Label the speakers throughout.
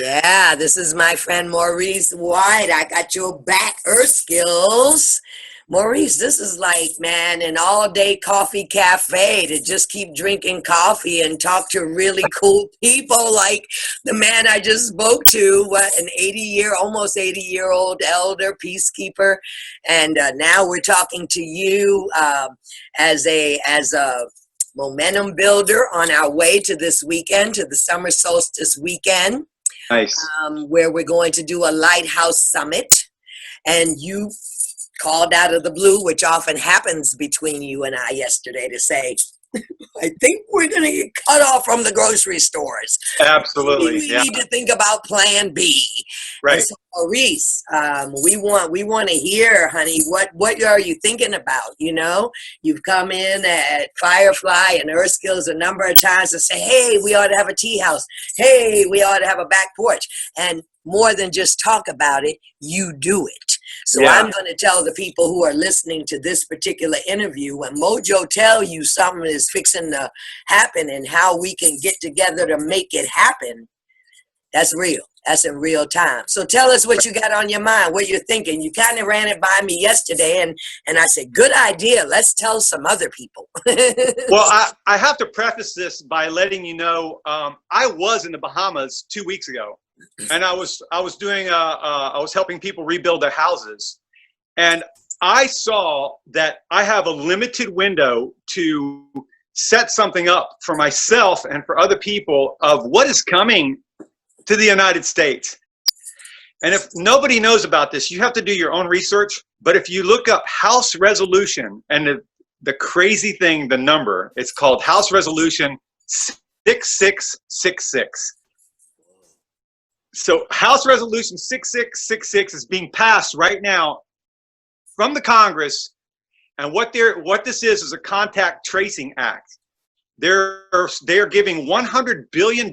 Speaker 1: Yeah, this is my friend Maurice White. I got your back, Earthskills. Maurice, this is like, man, an all-day coffee cafe to just keep drinking coffee and talk to really cool people like the man I just spoke to, what, an 80-year, almost 80-year-old elder peacekeeper. And now we're talking to you as a momentum builder on our way to this weekend, to the summer solstice weekend.
Speaker 2: Nice.
Speaker 1: Where we're going to do a lighthouse summit. And you called out of the blue, which often happens between you and I yesterday, to say, I think we're going to get cut off from the grocery stores.
Speaker 2: Absolutely.
Speaker 1: Maybe we need to think about plan B.
Speaker 2: Right.
Speaker 1: And so, Maurice, we want to hear, honey, what are you thinking about? You know, you've come in at Firefly and Earthskills a number of times to say, hey, we ought to have a tea house. Hey, we ought to have a back porch. And more than just talk about it, you do it. So
Speaker 2: Yeah.
Speaker 1: I'm going to tell the people who are listening to this particular interview, when Mojo tell you something is fixing to happen and how we can get together to make it happen, that's real. That's in real time. So tell us what you got on your mind, what you're thinking. You kind of ran it by me yesterday, and I said, good idea. Let's tell some other people.
Speaker 2: Well, I have to preface this by letting you know, I was in the Bahamas 2 weeks ago, and I was helping people rebuild their houses, and I saw that I have a limited window to set something up for myself and for other people of what is coming to the United States. And if nobody knows about this, you have to do your own research. But if you look up House Resolution and the crazy thing, the number, it's called House Resolution 6666. So House Resolution 6666 is being passed right now from the Congress. And what this is a contact tracing act. They're giving $100 billion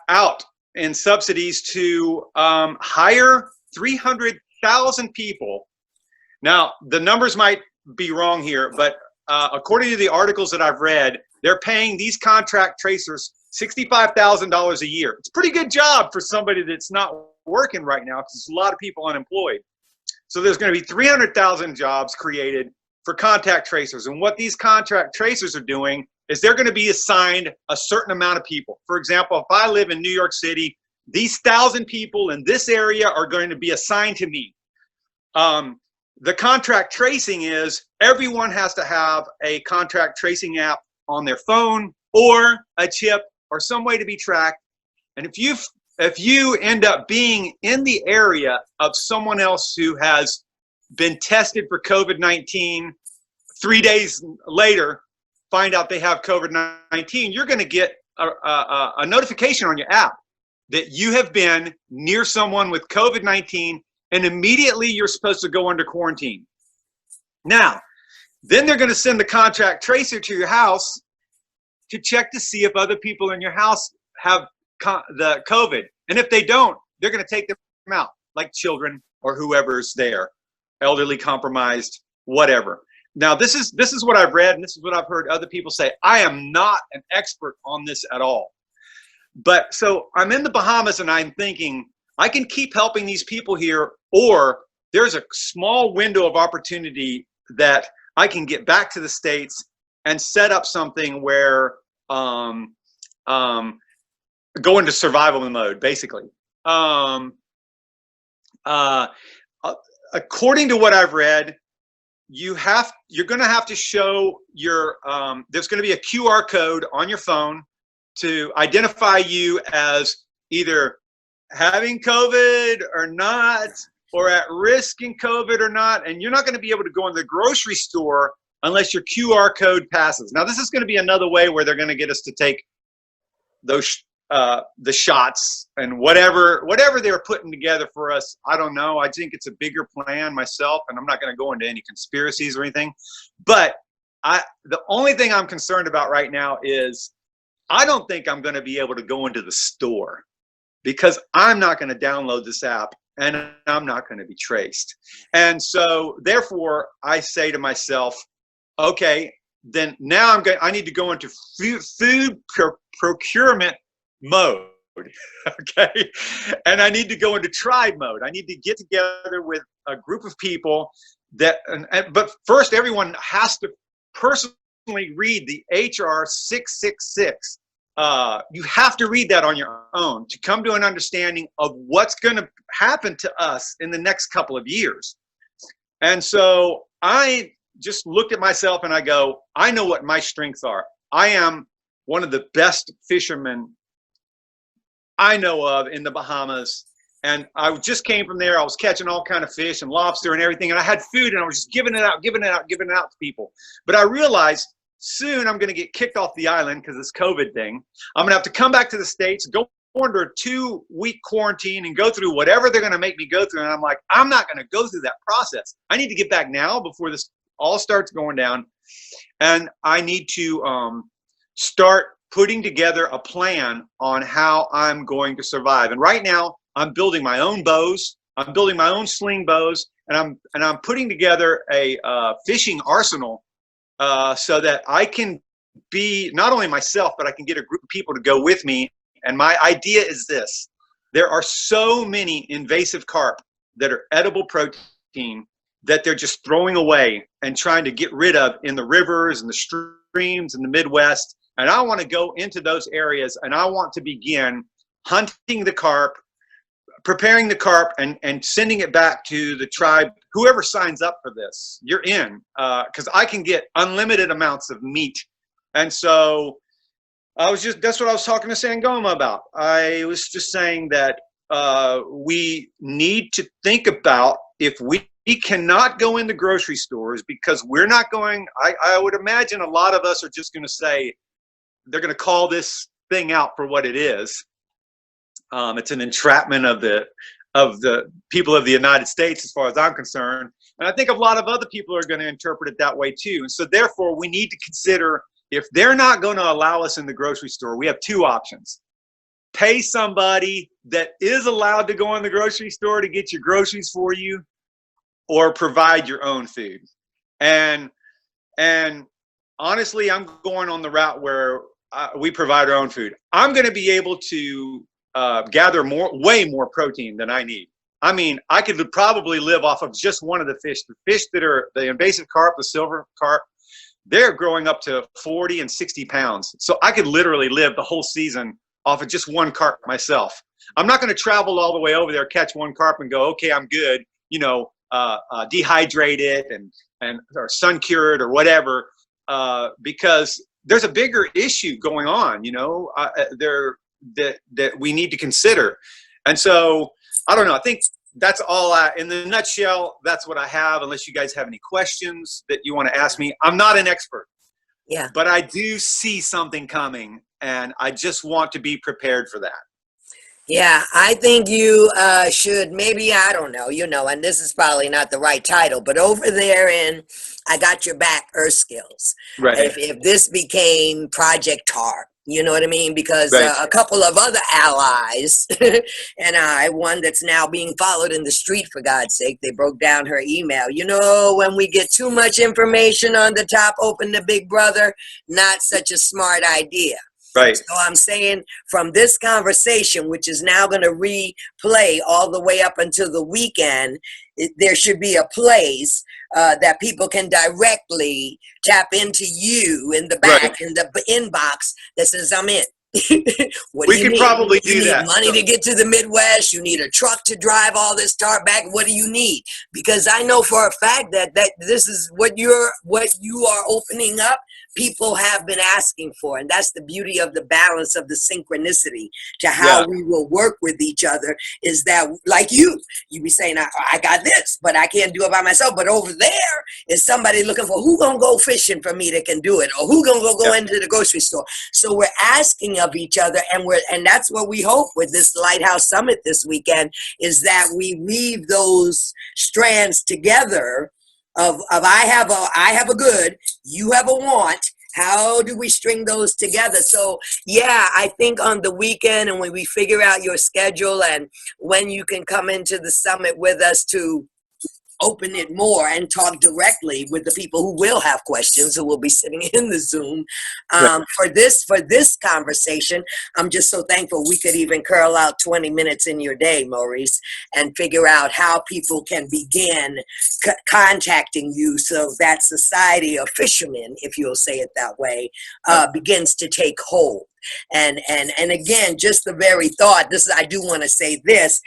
Speaker 2: out in subsidies to hire 300,000 people. Now, the numbers might be wrong here, but according to the articles that I've read, they're paying these contract tracers $65,000 a year. It's a pretty good job for somebody that's not working right now, because there's a lot of people unemployed. So there's going to be 300,000 jobs created for contact tracers. And what these contract tracers are doing is they're going to be assigned a certain amount of people. For example, if I live in New York City, these 1,000 people in this area are going to be assigned to me. The contract tracing is everyone has to have a contract tracing app on their phone or a chip or some way to be tracked. And if you end up being in the area of someone else who has been tested for COVID-19, 3 days later, find out they have COVID-19, you're going to get a notification on your app that you have been near someone with COVID-19, and immediately you're supposed to go under quarantine. Now, then they're going to send the contract tracer to your house to check to see if other people in your house have the COVID. And if they don't, they're going to take them out, like children or whoever's there, elderly, compromised, whatever. Now, this is what I've read, and this is what I've heard other people say. I am not an expert on this at all. But so I'm in the Bahamas, and I'm thinking, I can keep helping these people here, or there's a small window of opportunity that I can get back to the States and set up something where go into survival mode, basically. According to what I've read, you're going to have to show your there's going to be a QR code on your phone to identify you as either having COVID or not, or at risk in COVID or not. And you're not going to be able to go in the grocery store unless your QR code passes. Now, this is going to be another way where they're going to get us to take those the shots and whatever they're putting together for us. I don't know. I think it's a bigger plan myself, and I'm not going to go into any conspiracies or anything. But the only thing I'm concerned about right now is I don't think I'm going to be able to go into the store, because I'm not going to download this app and I'm not going to be traced. And so therefore I say to myself, okay, then now I need to go into food procurement mode. Okay. And I need to go into tribe mode. I need to get together with a group of people that, but first everyone has to personally read the HR 666. You have to read that on your own to come to an understanding of what's going to happen to us in the next couple of years. And so I just looked at myself and I go, I know what my strengths are. I am one of the best fishermen I know of in the Bahamas. And I just came from there. I was catching all kind of fish and lobster and everything. And I had food and I was just giving it out to people. But I realized soon I'm going to get kicked off the island because this COVID thing. I'm going to have to come back to the States, go under a 2-week quarantine and go through whatever they're going to make me go through. And I'm like, I'm not going to go through that process. I need to get back now before this all starts going down. And I need to start putting together a plan on how I'm going to survive. And right now I'm building my own bows. I'm building my own sling bows, and I'm putting together a fishing arsenal so that I can be not only myself, but I can get a group of people to go with me. And my idea is this: there are so many invasive carp that are edible protein that they're just throwing away and trying to get rid of in the rivers and the streams in the Midwest. And I want to go into those areas and I want to begin hunting the carp, preparing the carp, and sending it back to the tribe. Whoever signs up for this, you're in, because I can get unlimited amounts of meat. And so that's what I was talking to Sangoma about. I was just saying that we need to think about if we cannot go into grocery stores because we're not going. I would imagine a lot of us are just going to say, they're going to call this thing out for what it is. It's an entrapment of the people of the United States, as far as I'm concerned. And I think a lot of other people are going to interpret it that way too. And so therefore we need to consider, if they're not going to allow us in the grocery store, we have two options. Pay somebody that is allowed to go in the grocery store to get your groceries for you, or provide your own food. And honestly, I'm going on the route where we provide our own food. I'm going to be able to gather way more protein than I need. I mean, I could probably live off of just one of the fish. The fish that are the invasive carp, the silver carp, they're growing up to 40 and 60 pounds. So I could literally live the whole season off of just one carp myself. I'm not going to travel all the way over there, catch one carp and go, okay, I'm good, dehydrate it and or sun cured or whatever, because there's a bigger issue going on, that we need to consider. And so I don't know. I think that's all in the nutshell, that's what I have, unless you guys have any questions that you want to ask me. I'm not an expert. Yeah. But I do see something coming, and I just want to be prepared for that.
Speaker 1: Yeah, I think you should maybe, I don't know, and this is probably not the right title, but over there in I Got Your Back, Earthskills. Right. If this became Project TARP, you know what I mean? Because a couple of other allies and one that's now being followed in the street, for God's sake, they broke down her email. When we get too much information on the top, open the Big Brother, not such a smart idea. Right. So I'm saying from this conversation, which is now going to replay all the way up until the weekend, there should be a place that people can directly tap into you in the back, in the inbox that says, I'm in. What do you need?
Speaker 2: Probably do
Speaker 1: that.
Speaker 2: You
Speaker 1: need money to get to the Midwest. You need a truck to drive all this TARP back. What do you need? Because I know for a fact that this is what you are opening up. People have been asking for, and that's the beauty of the balance of the synchronicity to how we will work with each other. Is that like you be saying, I got this, but I can't do it by myself. But over there is somebody looking for who gonna go fishing for me that can do it, or who gonna go into the grocery store. So we're asking of each other, and that's what we hope with this Lighthouse Summit this weekend, is that we weave those strands together of I have a good, you have a want. How do we string those together? So yeah, I think on the weekend, and when we figure out your schedule and when you can come into the summit with us to open it more and talk directly with the people who will have questions, who will be sitting in the Zoom. For this conversation, I'm just so thankful we could even curl out 20 minutes in your day, Maurice, and figure out how people can begin contacting you, so that society of fishermen, if you'll say it that way, begins to take hold. And again, just the very thought, I do want to say this,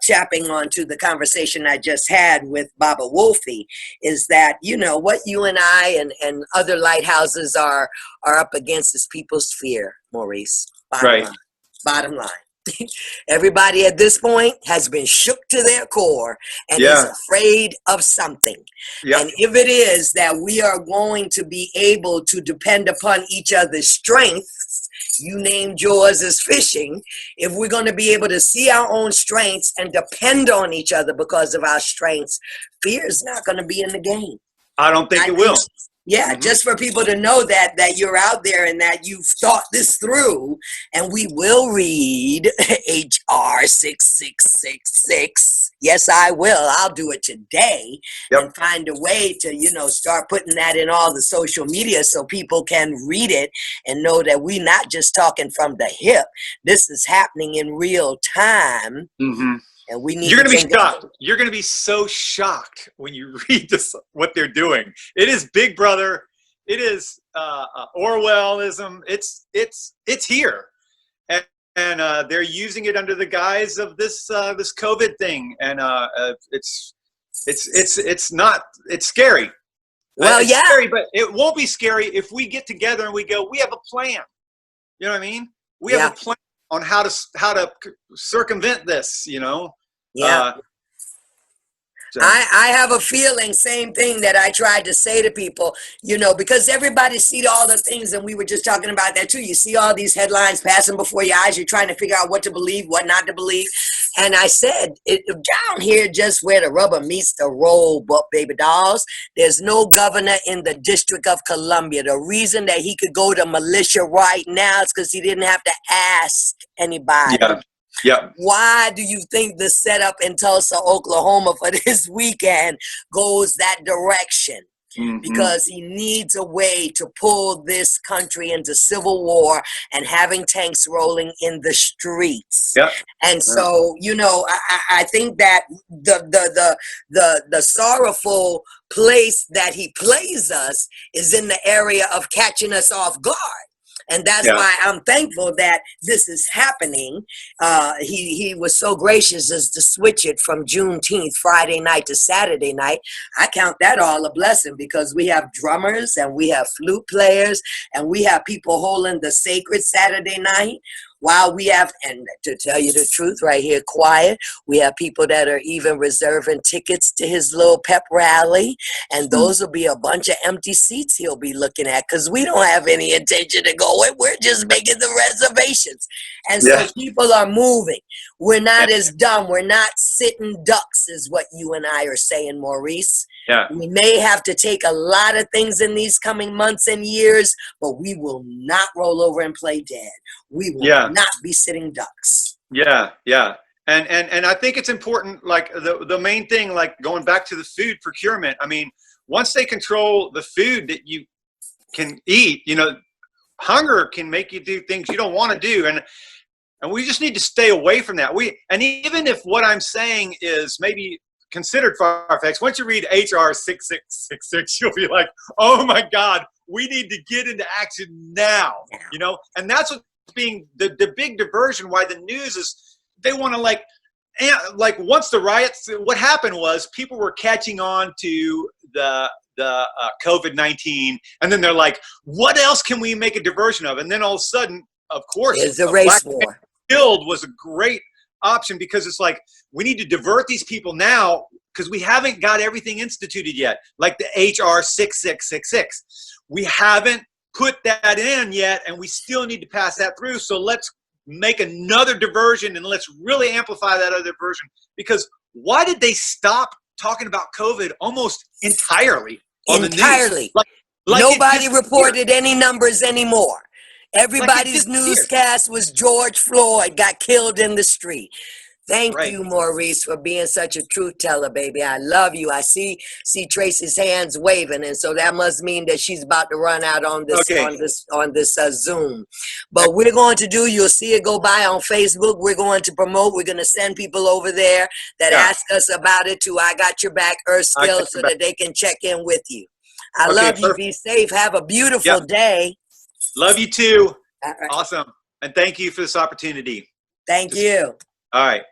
Speaker 1: chapping onto the conversation I just had with Baba Wolfie, is that, what you and I and other lighthouses are up against is people's fear, Maurice. Bottom line. Everybody at this point has been shook to their core and is afraid of something. And if it is that we are going to be able to depend upon each other's strengths, you named yours as fishing, if we're going to be able to see our own strengths and depend on each other because of our strengths, fear is not going to be in the game.
Speaker 2: I don't think it will.
Speaker 1: Yeah, just for people to know that you're out there and that you've thought this through, and we will read HR 6666. Yes, I will. I'll do it today and find a way to, start putting that in all the social media so people can read it and know that we're not just talking from the hip. This is happening in real time.
Speaker 2: Mm-hmm.
Speaker 1: And we need
Speaker 2: You're going to be shocked. You're going to be so shocked when you read this, what they're doing. It is Big Brother. It is Orwellism. It's here, and they're using it under the guise of this COVID thing, and it's scary.
Speaker 1: Well,
Speaker 2: it's scary, but it won't be scary if we get together and we go, we have a plan. You know what I mean? We have a plan on how to circumvent this,
Speaker 1: Yeah. I have a feeling, same thing that I tried to say to people, because everybody see all the things, and we were just talking about that too. You see all these headlines passing before your eyes. You're trying to figure out what to believe, what not to believe. And I said, down here, just where the rubber meets the road, baby dolls, there's no governor in the District of Columbia. The reason that he could go to militia right now is because he didn't have to ask anybody.
Speaker 2: Yeah.
Speaker 1: Why do you think the setup in Tulsa, Oklahoma for this weekend goes that direction? Mm-hmm. Because he needs a way to pull this country into civil war and having tanks rolling in the streets.
Speaker 2: Yeah.
Speaker 1: And so, I think that the sorrowful place that he plays us is in the area of catching us off guard. And that's why I'm thankful that this is happening. He was so gracious as to switch it from Juneteenth, Friday night, to Saturday night. I count that all a blessing, because we have drummers and we have flute players and we have people holding the sacred Saturday night. While we have, and to tell you the truth right here, quiet, we have people that are even reserving tickets to his little pep rally. And those will be a bunch of empty seats he'll be looking at, because we don't have any intention to go in. We're just making the reservations. And so people are moving. We're not as dumb. We're not sitting ducks, is what you and I are saying, Maurice.
Speaker 2: Yeah.
Speaker 1: We may have to take a lot of things in these coming months and years, but we will not roll over and play dead. We will not be sitting ducks.
Speaker 2: Yeah. And I think it's important, like the main thing, like going back to the food procurement. I mean, once they control the food that you can eat, hunger can make you do things you don't want to do. And we just need to stay away from that. And even if what I'm saying is maybe considered far-fetched, once you read HR 6666, you'll be like, oh my God, we need to get into action now, and that's what's being the big diversion, why the news is, they want to like once the riots, what happened was people were catching on to the COVID-19, and then they're like, what else can we make a diversion of? And then all of a sudden, of course,
Speaker 1: it's a race war.
Speaker 2: Killed was a great option, because it's like, we need to divert these people now, because we haven't got everything instituted yet, like the HR 6666. We haven't put that in yet, and we still need to pass that through. So let's make another diversion, and let's really amplify that other version. Because why did they stop talking about COVID almost entirely on the news? Like
Speaker 1: nobody reported any numbers anymore. Everybody's newscast was George Floyd got killed in the street. Thank
Speaker 2: Right.
Speaker 1: you, Maurice, for being such a truth teller, baby. I love you. I see Tracy's hands waving, and so that must mean that she's about to run out on this
Speaker 2: Okay.
Speaker 1: Zoom. But we're going to do. You'll see it go by on Facebook. We're going to promote. We're going to send people over there that ask us about it to I Got Your Back Earthskills so that they can check in with you. I love you. Be safe. Have a beautiful day.
Speaker 2: Love you too.
Speaker 1: All right.
Speaker 2: Awesome. And thank you for this opportunity.
Speaker 1: Thank you.
Speaker 2: All right.